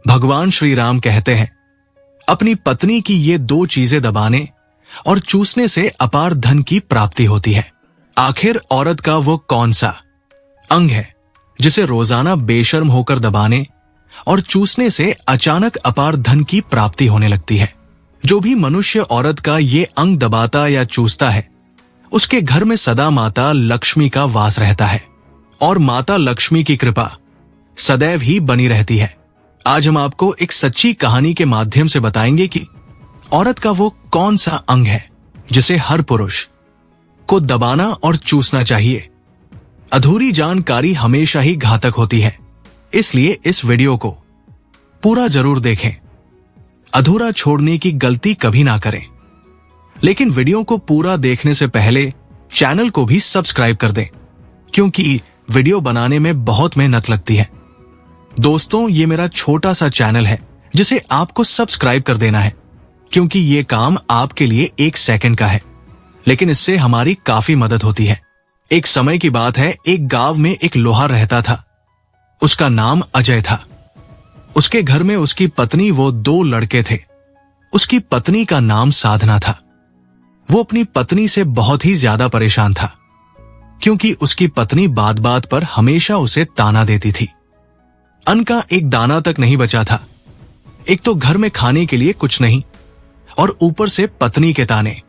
भगवान श्री राम कहते हैं, अपनी पत्नी की ये दो चीजें दबाने और चूसने से अपार धन की प्राप्ति होती है। आखिर औरत का वो कौन सा अंग है जिसे रोजाना बेशर्म होकर दबाने और चूसने से अचानक अपार धन की प्राप्ति होने लगती है? जो भी मनुष्य औरत का ये अंग दबाता या चूसता है, उसके घर में सदा माता लक्ष्मी का वास रहता है और माता लक्ष्मी की कृपा सदैव ही बनी रहती है। आज हम आपको एक सच्ची कहानी के माध्यम से बताएंगे कि औरत का वो कौन सा अंग है जिसे हर पुरुष को दबाना और चूसना चाहिए। अधूरी जानकारी हमेशा ही घातक होती है, इसलिए इस वीडियो को पूरा जरूर देखें। अधूरा छोड़ने की गलती कभी ना करें। लेकिन वीडियो को पूरा देखने से पहले चैनल को भी सब्सक्राइब कर दें, क्योंकि वीडियो बनाने में बहुत मेहनत लगती है। दोस्तों, ये मेरा छोटा सा चैनल है जिसे आपको सब्सक्राइब कर देना है, क्योंकि ये काम आपके लिए 1 सेकंड का है, लेकिन इससे हमारी काफी मदद होती है। एक समय की बात है, एक गांव में एक लोहार रहता था। उसका नाम अजय था। उसके घर में उसकी पत्नी वो 2 लड़के थे। उसकी पत्नी का नाम साधना था। वो अपनी पत्नी से बहुत ही ज्यादा परेशान था, क्योंकि उसकी पत्नी बात बात पर हमेशा उसे ताना देती थी। अन्न का एक दाना तक नहीं बचा था। एक तो घर में खाने के लिए कुछ नहीं, और ऊपर से पत्नी के ताने।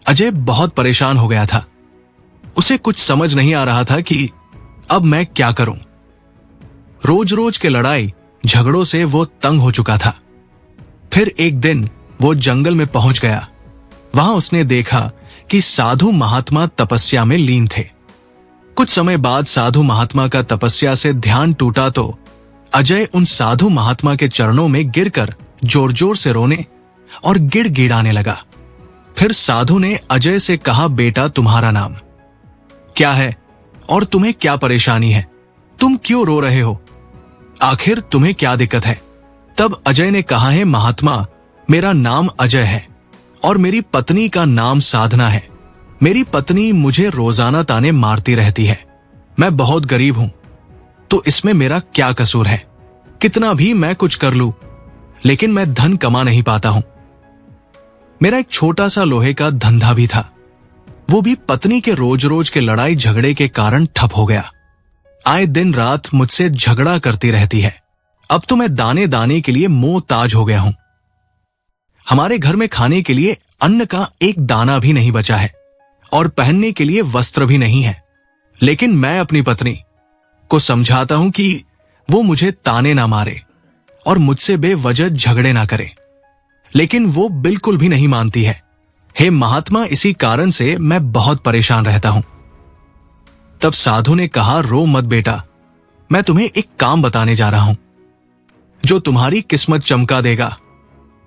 अजय बहुत परेशान हो गया था। उसे कुछ समझ नहीं आ रहा था कि अब मैं क्या करूं। रोज रोज के लड़ाई झगड़ों से वो तंग हो चुका था। फिर एक दिन वो जंगल में पहुंच गया। वहां उसने देखा कि साधु महात्मा तपस्या में लीन थे। कुछ समय बाद साधु महात्मा का तपस्या से ध्यान टूटा तो अजय उन साधु महात्मा के चरणों में गिरकर जोर जोर से रोने और गिड़गिड़ाने लगा। फिर साधु ने अजय से कहा, बेटा, तुम्हारा नाम क्या है और तुम्हें क्या परेशानी है? तुम क्यों रो रहे हो? आखिर तुम्हें क्या दिक्कत है? तब अजय ने कहा है, महात्मा, मेरा नाम अजय है और मेरी पत्नी का नाम साधना है। मेरी पत्नी मुझे रोजाना ताने मारती रहती है। मैं बहुत गरीब हूं, तो इसमें मेरा क्या कसूर है? कितना भी मैं कुछ कर लूं, लेकिन मैं धन कमा नहीं पाता हूं। मेरा एक छोटा सा लोहे का धंधा भी था, वो भी पत्नी के रोज रोज के लड़ाई झगड़े के कारण ठप हो गया। आए दिन रात मुझसे झगड़ा करती रहती है। अब तो मैं दाने दाने के लिए मोहताज हो गया हूं। हमारे घर में खाने के लिए अन्न का एक दाना भी नहीं बचा है और पहनने के लिए वस्त्र भी नहीं है। लेकिन मैं अपनी पत्नी को समझाता हूं कि वो मुझे ताने ना मारे और मुझसे बेवजह झगड़े ना करे, लेकिन वो बिल्कुल भी नहीं मानती है। हे महात्मा, इसी कारण से मैं बहुत परेशान रहता हूं। तब साधु ने कहा, रो मत बेटा, मैं तुम्हें एक काम बताने जा रहा हूं जो तुम्हारी किस्मत चमका देगा।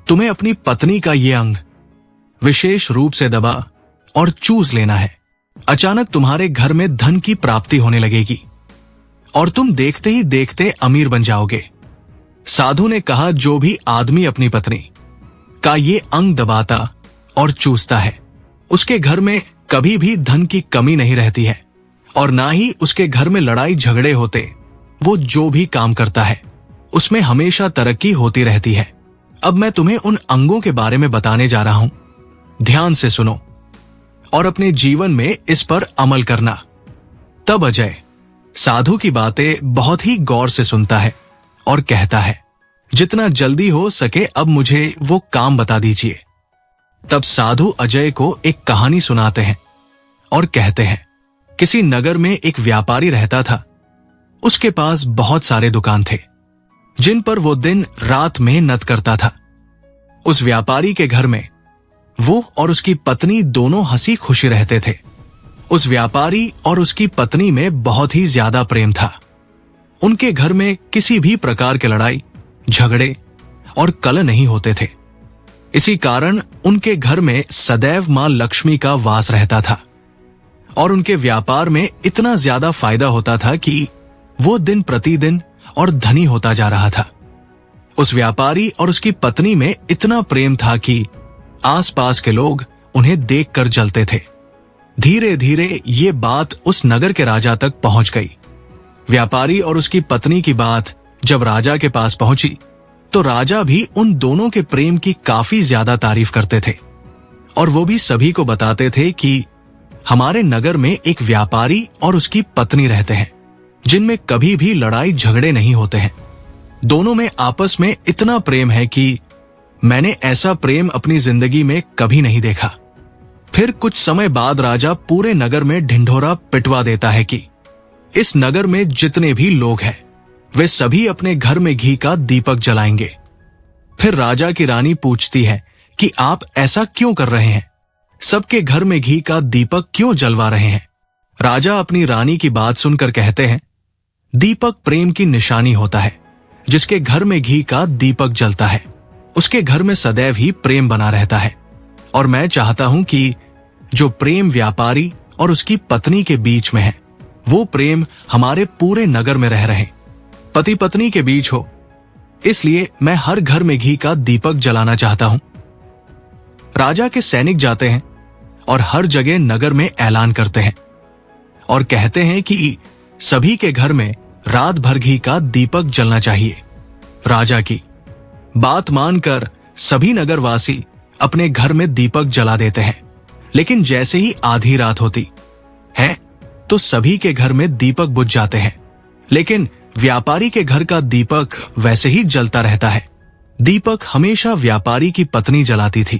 तुम्हें अपनी पत्नी का ये अंग विशेष रूप से दबा और चूस लेना है। अचानक तुम्हारे घर में धन की प्राप्ति होने लगेगी और तुम देखते ही देखते अमीर बन जाओगे। साधु ने कहा, जो भी आदमी अपनी पत्नी का ये अंग दबाता और चूसता है, उसके घर में कभी भी धन की कमी नहीं रहती है और ना ही उसके घर में लड़ाई झगड़े होते। वो जो भी काम करता है उसमें हमेशा तरक्की होती रहती है। अब मैं तुम्हें उन अंगों के बारे में बताने जा रहा हूं। ध्यान से सुनो और अपने जीवन में इस पर अमल करना। तब अजय साधु की बातें बहुत ही गौर से सुनता है और कहता है, जितना जल्दी हो सके अब मुझे वो काम बता दीजिए। तब साधु अजय को एक कहानी सुनाते हैं और कहते हैं, किसी नगर में एक व्यापारी रहता था। उसके पास बहुत सारे दुकान थे जिन पर वो दिन रात मेहनत करता था। उस व्यापारी के घर में वो और उसकी पत्नी दोनों हंसी खुशी रहते थे। उस व्यापारी और उसकी पत्नी में बहुत ही ज्यादा प्रेम था। उनके घर में किसी भी प्रकार के लड़ाई झगड़े और कलह नहीं होते थे। इसी कारण उनके घर में सदैव मां लक्ष्मी का वास रहता था और उनके व्यापार में इतना ज्यादा फायदा होता था कि वो दिन प्रतिदिन और धनी होता जा रहा था। उस व्यापारी और उसकी पत्नी में इतना प्रेम था कि आसपास के लोग उन्हें देखकर जलते थे। धीरे धीरे ये बात उस नगर के राजा तक पहुंच गई। व्यापारी और उसकी पत्नी की बात जब राजा के पास पहुंची तो राजा भी उन दोनों के प्रेम की काफी ज्यादा तारीफ करते थे और वो भी सभी को बताते थे कि हमारे नगर में एक व्यापारी और उसकी पत्नी रहते हैं जिनमें कभी भी लड़ाई झगड़े नहीं होते हैं। दोनों में आपस में इतना प्रेम है कि मैंने ऐसा प्रेम अपनी जिंदगी में कभी नहीं देखा। फिर कुछ समय बाद राजा पूरे नगर में ढिंढोरा पिटवा देता है कि इस नगर में जितने भी लोग हैं वे सभी अपने घर में घी का दीपक जलाएंगे। फिर राजा की रानी पूछती है कि आप ऐसा क्यों कर रहे हैं, सबके घर में घी का दीपक क्यों जलवा रहे हैं। राजा अपनी रानी की बात सुनकर कहते हैं, दीपक प्रेम की निशानी होता है। जिसके घर में घी का दीपक जलता है उसके घर में सदैव ही प्रेम बना रहता है। और मैं चाहता हूं कि जो प्रेम व्यापारी और उसकी पत्नी के बीच में है वो प्रेम हमारे पूरे नगर में रह रहे, पति पत्नी के बीच हो। इसलिए मैं हर घर में घी का दीपक जलाना चाहता हूं। राजा के सैनिक जाते हैं और हर जगह नगर में ऐलान करते हैं और कहते हैं कि सभी के घर में रात भर घी का दीपक जलना चाहिए। राजा की बात मानकर सभी नगरवासी अपने घर में दीपक जला देते हैं, लेकिन जैसे ही आधी रात होती है तो सभी के घर में दीपक बुझ जाते हैं, लेकिन व्यापारी के घर का दीपक वैसे ही जलता रहता है। दीपक हमेशा व्यापारी की पत्नी जलाती थी,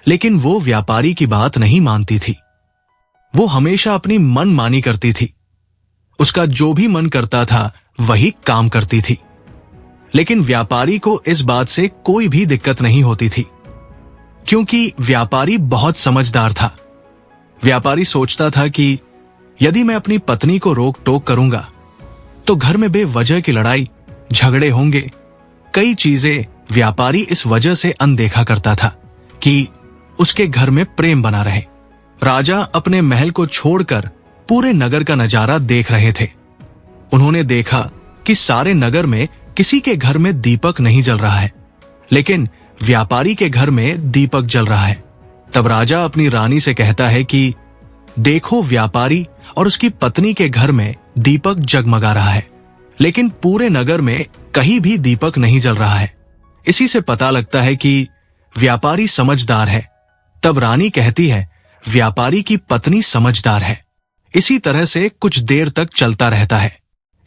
लेकिन वो व्यापारी की बात नहीं मानती थी। वो हमेशा अपनी मनमानी करती थी, उसका जो भी मन करता था वही काम करती थी। लेकिन व्यापारी को इस बात से कोई भी दिक्कत नहीं होती थी, क्योंकि व्यापारी बहुत समझदार था। व्यापारी सोचता था कि यदि मैं अपनी पत्नी को रोक टोक करूंगा तो घर में बेवजह की लड़ाई झगड़े होंगे। कई चीजें व्यापारी इस वजह से अनदेखा करता था कि उसके घर में प्रेम बना रहे। राजा अपने महल को छोड़कर पूरे नगर का नजारा देख रहे थे। उन्होंने देखा कि सारे नगर में किसी के घर में दीपक नहीं जल रहा है, लेकिन व्यापारी के घर में दीपक जल रहा है। तब राजा अपनी रानी से कहता है कि देखो, व्यापारी और उसकी पत्नी के घर में दीपक जगमगा रहा है, लेकिन पूरे नगर में कहीं भी दीपक नहीं जल रहा है। इसी से पता लगता है कि व्यापारी समझदार है। तब रानी कहती है, व्यापारी की पत्नी समझदार है। इसी तरह से कुछ देर तक चलता रहता है।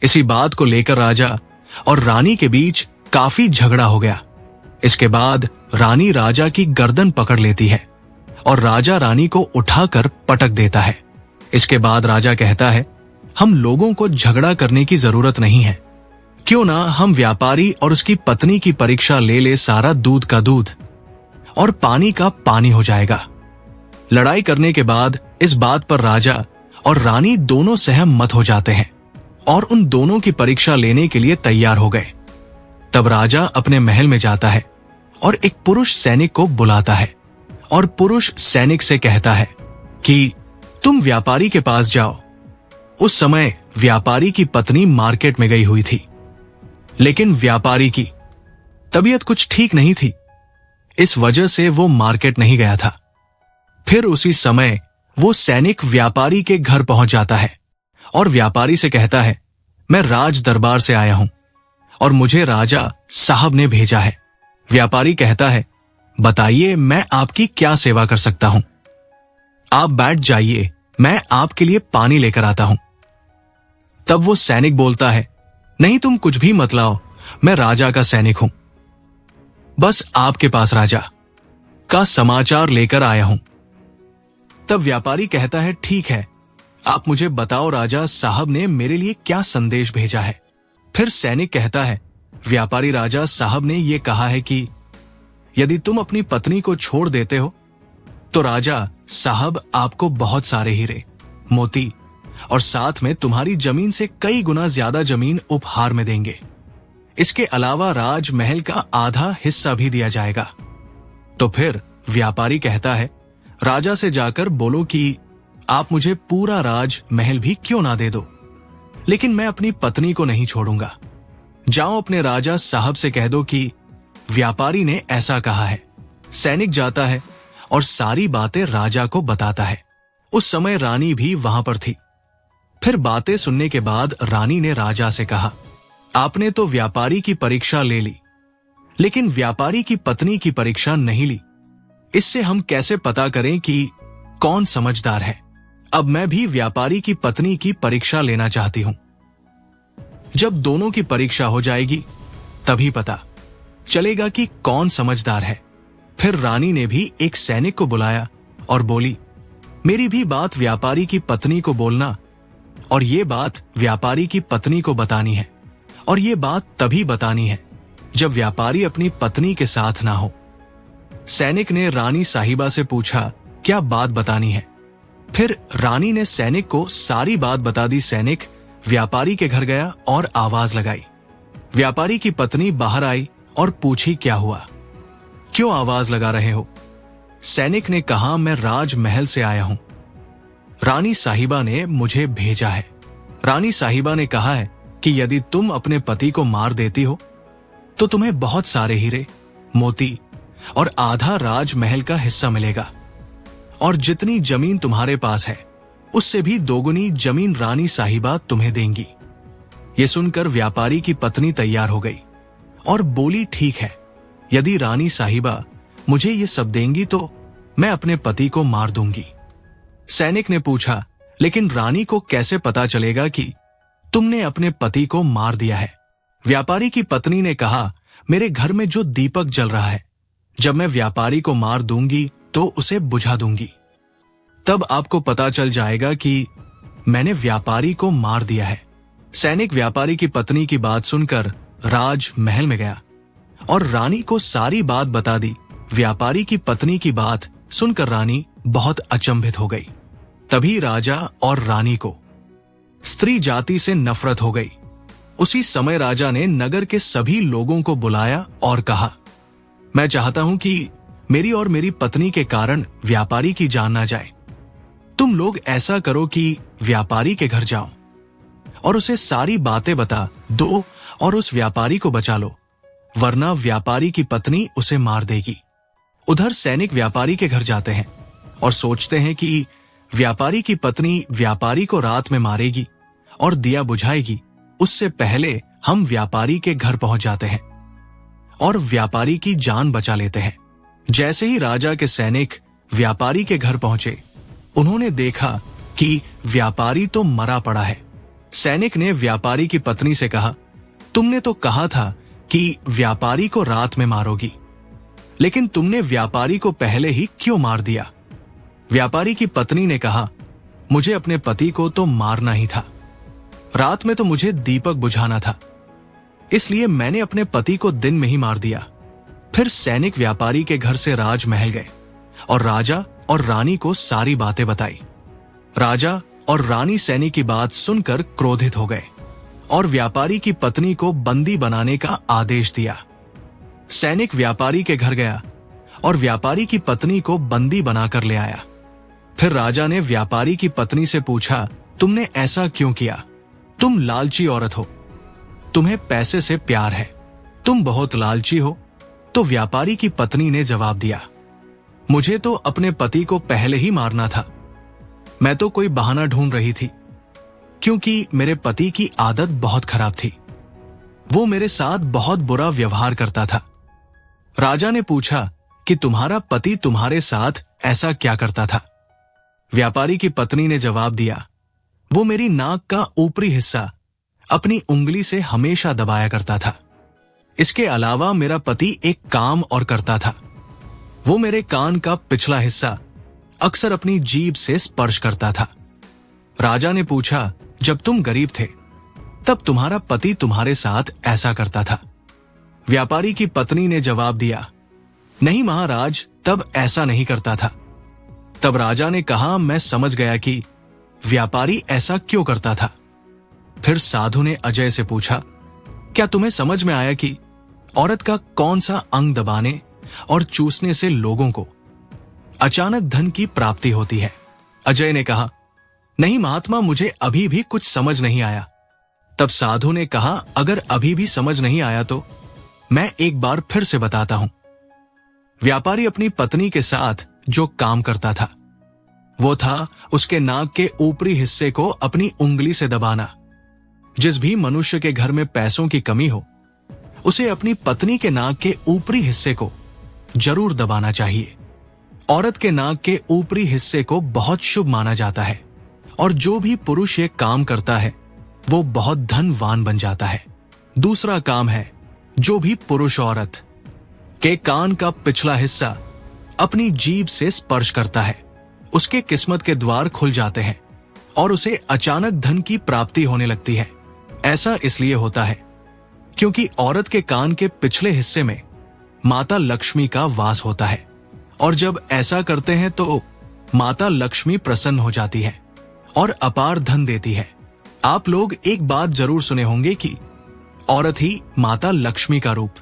इसी बात को लेकर राजा और रानी के बीच काफी झगड़ा हो गया। इसके बाद रानी राजा की गर्दन पकड़ लेती है और राजा रानी को उठाकर पटक देता है। इसके बाद राजा कहता है, हम लोगों को झगड़ा करने की जरूरत नहीं है। क्यों ना हम व्यापारी और उसकी पत्नी की परीक्षा ले ले, सारा दूध का दूध और पानी का पानी हो जाएगा। लड़ाई करने के बाद इस बात पर राजा और रानी दोनों सहम मत हो जाते हैं और उन दोनों की परीक्षा लेने के लिए तैयार हो गए। तब राजा अपने महल में जाता है और एक पुरुष सैनिक को बुलाता है और पुरुष सैनिक से कहता है कि तुम व्यापारी के पास जाओ। उस समय व्यापारी की पत्नी मार्केट में गई हुई थी, लेकिन व्यापारी की तबीयत कुछ ठीक नहीं थी, इस वजह से वो मार्केट नहीं गया था। फिर उसी समय वो सैनिक व्यापारी के घर पहुंच जाता है और व्यापारी से कहता है, मैं राज दरबार से आया हूं और मुझे राजा साहब ने भेजा है। व्यापारी कहता है, बताइए मैं आपकी क्या सेवा कर सकता हूं। आप बैठ जाइए, मैं आपके लिए पानी लेकर आता हूं। तब वो सैनिक बोलता है, नहीं तुम कुछ भी मत लाओ, मैं राजा का सैनिक हूं, बस आपके पास राजा का समाचार लेकर आया हूं। तब व्यापारी कहता है, ठीक है, आप मुझे बताओ राजा साहब ने मेरे लिए क्या संदेश भेजा है। फिर सैनिक कहता है, व्यापारी राजा साहब ने यह कहा है कि यदि तुम अपनी पत्नी को छोड़ देते हो तो राजा साहब आपको बहुत सारे हीरे, मोती और साथ में तुम्हारी जमीन से कई गुना ज्यादा जमीन उपहार में देंगे। इसके अलावा राजमहल का आधा हिस्सा भी दिया जाएगा। तो फिर व्यापारी कहता है, राजा से जाकर बोलो कि आप मुझे पूरा राजमहल भी क्यों ना दे दो, लेकिन मैं अपनी पत्नी को नहीं छोड़ूंगा। जाओ अपने राजा साहब से कह दो कि व्यापारी ने ऐसा कहा है। सैनिक जाता है और सारी बातें राजा को बताता है। उस समय रानी भी वहां पर थी। फिर बातें सुनने के बाद रानी ने राजा से कहा, आपने तो व्यापारी की परीक्षा ले ली, लेकिन व्यापारी की पत्नी की परीक्षा नहीं ली। इससे हम कैसे पता करें कि कौन समझदार है? अब मैं भी व्यापारी की पत्नी की परीक्षा लेना चाहती हूं। जब दोनों की परीक्षा हो जाएगी तभी पता चलेगा कि कौन समझदार है। फिर रानी ने भी एक सैनिक को बुलाया और बोली, मेरी भी बात व्यापारी की पत्नी को बोलना, और ये बात व्यापारी की पत्नी को बतानी है, और ये बात तभी बतानी है जब व्यापारी अपनी पत्नी के साथ ना हो। सैनिक ने रानी साहिबा से पूछा, क्या बात बतानी है? फिर रानी ने सैनिक को सारी बात बता दी। सैनिक व्यापारी के घर गया और आवाज लगाई। व्यापारी की पत्नी बाहर आई और पूछी, क्या हुआ? क्यों आवाज लगा रहे हो? सैनिक ने कहा, मैं राजमहल से आया हूं। रानी साहिबा ने मुझे भेजा है। रानी साहिबा ने कहा है कि यदि तुम अपने पति को मार देती हो तो तुम्हें बहुत सारे हीरे, मोती और आधा राजमहल का हिस्सा मिलेगा, और जितनी जमीन तुम्हारे पास है उससे भी दोगुनी जमीन रानी साहिबा तुम्हें देंगी। ये सुनकर व्यापारी की पत्नी तैयार हो गई और बोली, ठीक है, यदि रानी साहिबा मुझे ये सब देंगी तो मैं अपने पति को मार दूंगी। सैनिक ने पूछा, लेकिन रानी को कैसे पता चलेगा कि तुमने अपने पति को मार दिया है? व्यापारी की पत्नी ने कहा, मेरे घर में जो दीपक जल रहा है, जब मैं व्यापारी को मार दूंगी तो उसे बुझा दूंगी, तब आपको पता चल जाएगा कि मैंने व्यापारी को मार दिया है। सैनिक व्यापारी की पत्नी की बात सुनकर राजमहल में गया और रानी को सारी बात बता दी। व्यापारी की पत्नी की बात सुनकर रानी बहुत अचंभित हो गई। तभी राजा और रानी को स्त्री जाति से नफरत हो गई। उसी समय राजा ने नगर के सभी लोगों को बुलाया और कहा, मैं चाहता हूं कि मेरी और मेरी पत्नी के कारण व्यापारी की जान ना जाए। तुम लोग ऐसा करो कि व्यापारी के घर जाओ और उसे सारी बातें बता दो और उस व्यापारी को बचा लो, वरना व्यापारी की पत्नी उसे मार देगी। उधर सैनिक व्यापारी के घर जाते हैं और सोचते हैं कि व्यापारी की पत्नी व्यापारी को रात में मारेगी और दिया बुझाएगी। उससे पहले हम व्यापारी के घर पहुंच जाते हैं और व्यापारी की जान बचा लेते हैं। जैसे ही राजा के सैनिक व्यापारी के घर पहुंचे, उन्होंने देखा कि व्यापारी तो मरा पड़ा है। सैनिक ने व्यापारी की पत्नी से कहा, तुमने तो कहा था कि व्यापारी को रात में मारोगी, लेकिन तुमने व्यापारी को पहले ही क्यों मार दिया? व्यापारी की पत्नी ने कहा, मुझे अपने पति को तो मारना ही था, रात में तो मुझे दीपक बुझाना था, इसलिए मैंने अपने पति को दिन में ही मार दिया। फिर सैनिक व्यापारी के घर से राजमहल गए और राजा और रानी को सारी बातें बताई। राजा और रानी सैनिक की बात सुनकर क्रोधित हो गए और व्यापारी की पत्नी को बंदी बनाने का आदेश दिया। सैनिक व्यापारी के घर गया और व्यापारी की पत्नी को बंदी बनाकर ले आया। फिर राजा ने व्यापारी की पत्नी से पूछा, तुमने ऐसा क्यों किया? तुम लालची औरत हो, तुम्हें पैसे से प्यार है, तुम बहुत लालची हो। तो व्यापारी की पत्नी ने जवाब दिया, मुझे तो अपने पति को पहले ही मारना था, मैं तो कोई बहाना ढूंढ रही थी, क्योंकि मेरे पति की आदत बहुत खराब थी, वो मेरे साथ बहुत बुरा व्यवहार करता था। राजा ने पूछा कि तुम्हारा पति तुम्हारे साथ ऐसा क्या करता था? व्यापारी की पत्नी ने जवाब दिया, वो मेरी नाक का ऊपरी हिस्सा अपनी उंगली से हमेशा दबाया करता था। इसके अलावा मेरा पति एक काम और करता था, वो मेरे कान का पिछला हिस्सा अक्सर अपनी जीभ से स्पर्श करता था। राजा ने पूछा, जब तुम गरीब थे तब तुम्हारा पति तुम्हारे साथ ऐसा करता था? व्यापारी की पत्नी ने जवाब दिया, नहीं महाराज, तब ऐसा नहीं करता था। तब राजा ने कहा, मैं समझ गया कि व्यापारी ऐसा क्यों करता था। फिर साधु ने अजय से पूछा, क्या तुम्हें समझ में आया कि औरत का कौन सा अंग दबाने और चूसने से लोगों को अचानक धन की प्राप्ति होती है? अजय ने कहा, नहीं महात्मा, मुझे अभी भी कुछ समझ नहीं आया। तब साधु ने कहा, अगर अभी भी समझ नहीं आया तो मैं एक बार फिर से बताता हूं। व्यापारी अपनी पत्नी के साथ जो काम करता था वो था उसके नाक के ऊपरी हिस्से को अपनी उंगली से दबाना। जिस भी मनुष्य के घर में पैसों की कमी हो उसे अपनी पत्नी के नाक के ऊपरी हिस्से को जरूर दबाना चाहिए। औरत के नाक के ऊपरी हिस्से को बहुत शुभ माना जाता है और जो भी पुरुष ये काम करता है वो बहुत धनवान बन जाता है। दूसरा काम है, जो भी पुरुष औरत के कान का पिछला हिस्सा अपनी जीभ से स्पर्श करता है, उसके किस्मत के द्वार खुल जाते हैं और उसे अचानक धन की प्राप्ति होने लगती है। ऐसा इसलिए होता है क्योंकि औरत के कान के पिछले हिस्से में माता लक्ष्मी का वास होता है और जब ऐसा करते हैं तो माता लक्ष्मी प्रसन्न हो जाती है और अपार धन देती है। आप लोग एक बात जरूर सुने होंगे कि औरत ही माता लक्ष्मी का रूप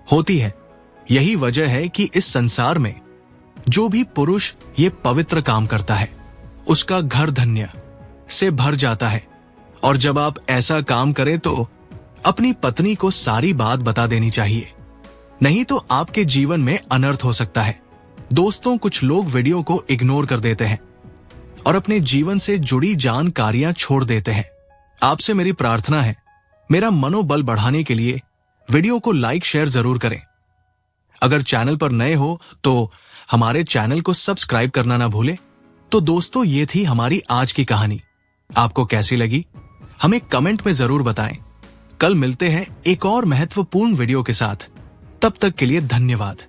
होती है। यही वजह है कि इस संसार में जो भी पुरुष ये पवित्र काम करता है उसका घर धन्य से भर जाता है। और जब आप ऐसा काम करें तो अपनी पत्नी को सारी बात बता देनी चाहिए, नहीं तो आपके जीवन में अनर्थ हो सकता है। दोस्तों, कुछ लोग वीडियो को इग्नोर कर देते हैं और अपने जीवन से जुड़ी जानकारियां छोड़ देते हैं। आपसे मेरी प्रार्थना है, मेरा मनोबल बढ़ाने के लिए वीडियो को लाइक शेयर जरूर करें। अगर चैनल पर नए हो तो हमारे चैनल को सब्सक्राइब करना ना भूलें। तो दोस्तों, ये थी हमारी आज की कहानी। आपको कैसी लगी हमें कमेंट में जरूर बताएं। कल मिलते हैं एक और महत्वपूर्ण वीडियो के साथ। तब तक के लिए धन्यवाद।